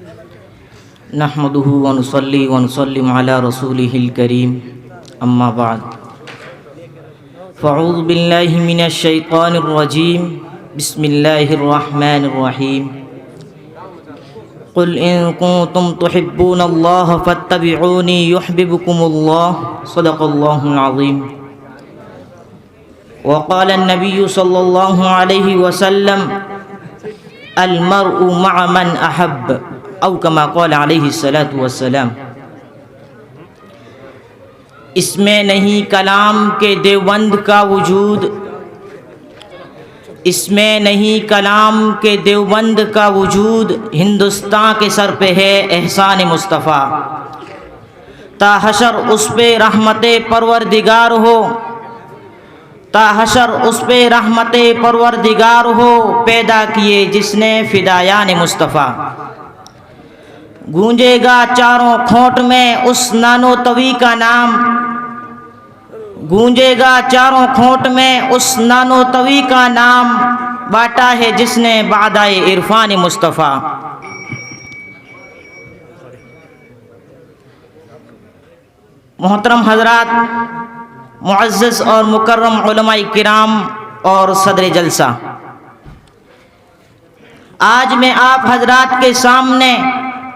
نحمده ونصلي ونسلم على رسوله الكريم اما بعد فاعوذ بالله من الشيطان الرجيم بسم الله الرحمن الرحيم قل ان كنتم تحبون الله فاتبعوني يحببكم الله صدق الله العظيم وقال النبي صلى الله عليه وسلم المرء مع من احب او کما قال علیہ الصلوۃ والسلام۔ اس میں نہیں کلام کے دیوبند کا وجود، اس میں نہیں کلام کے دیوبند کا وجود، ہندوستان کے سر پہ ہے احسان مصطفیٰ، تا حشر اس پہ رحمت پروردگار ہو، تا حشر اس پہ رحمت پروردگار ہو، پیدا کیے جس نے فدایان مصطفیٰ۔ گونجے گا چاروں کھوٹ میں اس نانو توی کا نام، گونجے گا چاروں کھوٹ میں اس نانو توی کا نام، باٹا ہے جس نے بعدائے عرفان مصطفیٰ۔ محترم حضرات، معزز اور مکرم علماء کرام اور صدر جلسہ، آج میں آپ حضرات کے سامنے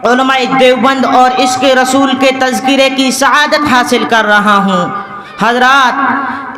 علماء دیوبند اور عشق رسول کے تذکرے کی سعادت حاصل کر رہا ہوں۔ حضرات،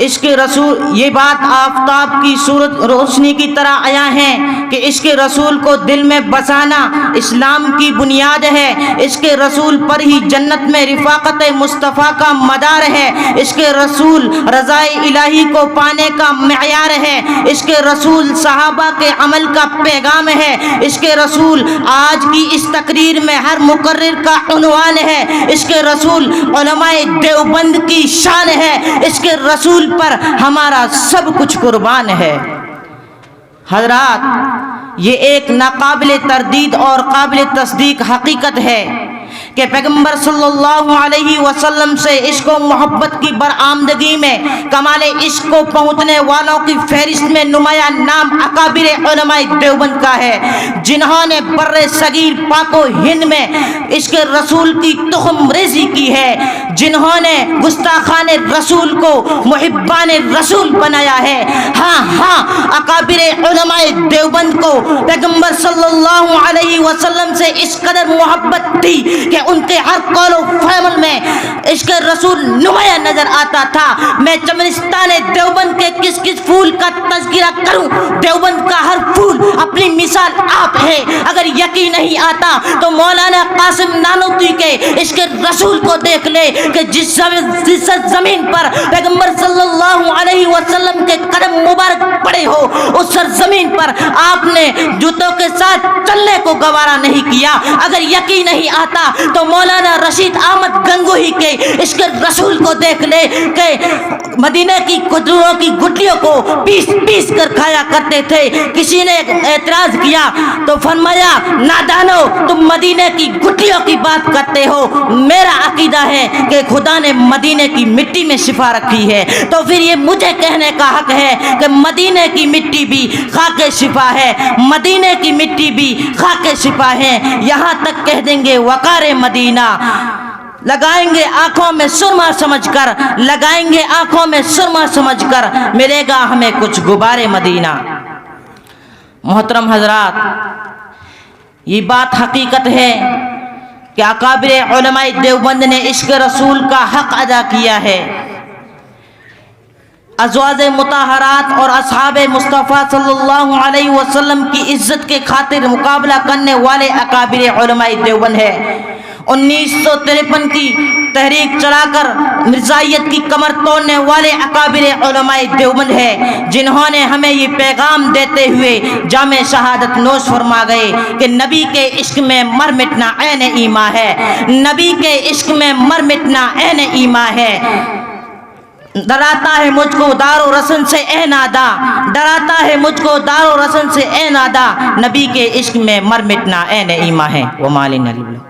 عشق رسول، یہ بات آفتاب کی صورت روشنی کی طرح آیا ہے کہ عشق رسول کو دل میں بسانا اسلام کی بنیاد ہے۔ عشق رسول پر ہی جنت میں رفاقت مصطفیٰ کا مدار ہے۔ عشق رسول رضائے الہی کو پانے کا معیار ہے۔ عشق رسول صحابہ کے عمل کا پیغام ہے۔ عشق رسول آج کی اس تقریر میں ہر مقرر کا عنوان ہے۔ عشق رسول علماء دیوبند کی شان ہے۔ عشق رسول پر ہمارا سب کچھ قربان ہے۔ حضرات، یہ ایک ناقابل تردید اور قابل تصدیق حقیقت ہے کہ پیغمبر صلی اللہ علیہ وسلم سے عشق و محبت کی برآمدگی میں کمال عشق کو پہنچنے والوں کی فہرست میں نمایاں نام اکابر علماء دیوبند کا ہے، جنہوں نے بر صغیر پاک و ہند میں عشق رسول کی تخم ریزی کی ہے، جنہوں نے گستاخان رسول کو محبان رسول بنایا ہے۔ ہاں، اکابر علماء دیوبند کو پیغمبر صلی اللہ علیہ وسلم سے اس قدر محبت تھی کہ ان کے ہر قول و فعل میں عشق رسول نمایاں نظر آتا تھا۔ میں چمنستان دیوبند کے کس کس پھول کا تذکرہ کروں؟ دیوبند کا ہر پھول اپنی مثال آپ ہے۔ اگر یقین نہیں آتا تو مولانا قاسم نانوتوی کے عشق رسول کو دیکھ لے کہ جس زمین پر پیغمبر صلی اللہ علیہ وسلم کے قدم مبارک پڑے ہو، اس سرزمین پر آپ نے جوتوں کے ساتھ چلنے کو گوارا نہیں کیا۔ اگر یقین نہیں آتا تو مولانا رشید احمد گنگوہی کے عشق رسول کو دیکھ لے کہ مدینہ کی کھجوروں کی گٹلیوں کو پیس پیس کر کھایا کرتے تھے۔ کسی نے اعتراض کیا تو فرمایا، نادانو، تم مدینہ کی گٹلیوں کی بات کرتے ہو، میرا عقیدہ ہے کہ خدا نے مدینہ کی مٹی میں شفا رکھی ہے، تو پھر یہ مجھے کہنے کا حق ہے کہ مدینہ کی مٹی بھی خاک شفا ہے، مدینہ کی مٹی بھی خاک شفا ہے۔ یہاں تک کہہ دیں گے وقار مدینہ، لگائیں گے آنکھوں میں سرما سمجھ کر، لگائیں گے آنکھوں میں سرما سمجھ کر، ملے گا ہمیں کچھ غبار مدینہ۔ محترم حضرات، یہ بات حقیقت ہے کہ اکابر علماء دیوبند نے عشق رسول کا حق ادا کیا ہے۔ ازواج مطہرات اور اصحاب مصطفیٰ صلی اللہ علیہ وسلم کی عزت کے خاطر مقابلہ کرنے والے اکابر علماء دیوبند ہے۔ 1953 کی تحریک چلا کر مرزائیت کی کمر توڑنے والے اکابر علماء دیوبند ہے، جنہوں نے ہمیں یہ پیغام دیتے ہوئے جام شہادت نوش فرما گئے کہ نبی کے عشق میں مر مٹنا عین ایمان ہے، نبی کے عشق میں مر مٹنا عین ایمان ہے۔ ڈراتا ہے مجھ کو دار و رسن سے اے نادا، ڈراتا ہے مجھ کو دار و رسن سے اے نادا، نبی کے عشق میں مر مٹنا عین ایمان ہے۔ وما علینا الا البلاغ۔